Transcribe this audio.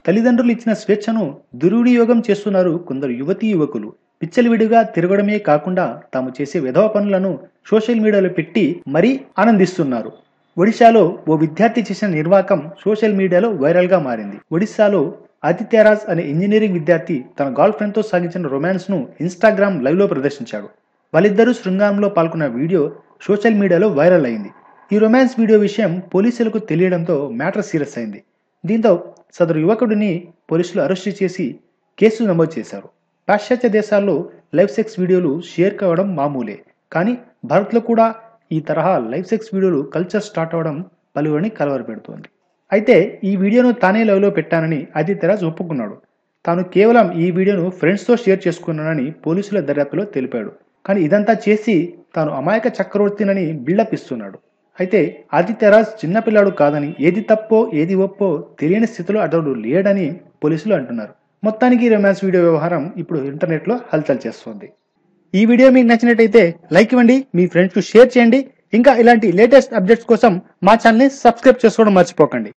తల్లిదండ్రులు ఇచ్చిన స్వేచ్ఛను దుర్వినియోగం చేస్తున్నారు కొందరు యువతీ యువకులు. విచ్చలవిడిగా తిరగడమే కాకుండా తాము చేసే వెధవ పనులను సోషల్ మీడియాలో పెట్టి మరీ ఆనందిస్తున్నారు. ఒడిశాలో ఓ విద్యార్థి చేసిన నిర్వాకం సోషల్ మీడియాలో వైరల్గా మారింది. ఒడిశాలో ఆదిత్యరాజ్ అనే ఇంజనీరింగ్ విద్యార్థి తన గర్ల్ ఫ్రెండ్తో సాగించిన రొమాన్స్ ను ఇన్స్టాగ్రామ్ లైవ్లో ప్రదర్శించాడు. వాళ్ళిద్దరూ శృంగారంలో పాల్గొన్న వీడియో సోషల్ మీడియాలో వైరల్ అయింది. ఈ రొమాన్స్ వీడియో విషయం పోలీసులకు తెలియడంతో మ్యాటర్ సీరియస్ అయింది. దీంతో సదరు యువకుడిని పోలీసులు అరెస్టు చేసి కేసు నమోదు చేశారు. పాశ్చాత్య దేశాల్లో లైవ్ సెక్స్ వీడియోలు షేర్ కావడం మామూలే. కానీ భారత్లో కూడా ఈ తరహా లైవ్ సెక్స్ వీడియోలు కల్చర్ స్టార్ట్ అవడం పలువురిని కలవరపెడుతోంది. అయితే ఈ వీడియోను తానే లైవ్లో పెట్టానని ఆదిత్యరాజ్ ఒప్పుకున్నాడు. తాను కేవలం ఈ వీడియోను ఫ్రెండ్స్తో షేర్ చేసుకున్నానని పోలీసుల దర్యాప్తులో తెలిపాడు. కానీ ఇదంతా చేసి తాను అమాయక చక్రవర్తినని బిల్డప్ ఇస్తున్నాడు. అయితే ఆదిత్యరాజ్ చిన్నపిల్లాడు కాదని, ఏది తప్పో ఏది ఒప్పో తెలియని స్థితిలో అతడు లేడని పోలీసులు అంటున్నారు. మొత్తానికి రొమాన్స్ వీడియో వ్యవహారం ఇప్పుడు ఇంటర్నెట్లో హల్చల్ చేస్తోంది. ఈ వీడియో మీకు నచ్చినట్టయితే లైక్ ఇవ్వండి, మీ ఫ్రెండ్స్కు షేర్ చేయండి. ఇంకా ఇలాంటి లేటెస్ట్ అప్డేట్స్ కోసం మా ఛానల్ని సబ్స్క్రైబ్ చేసుకోవడం మర్చిపోకండి.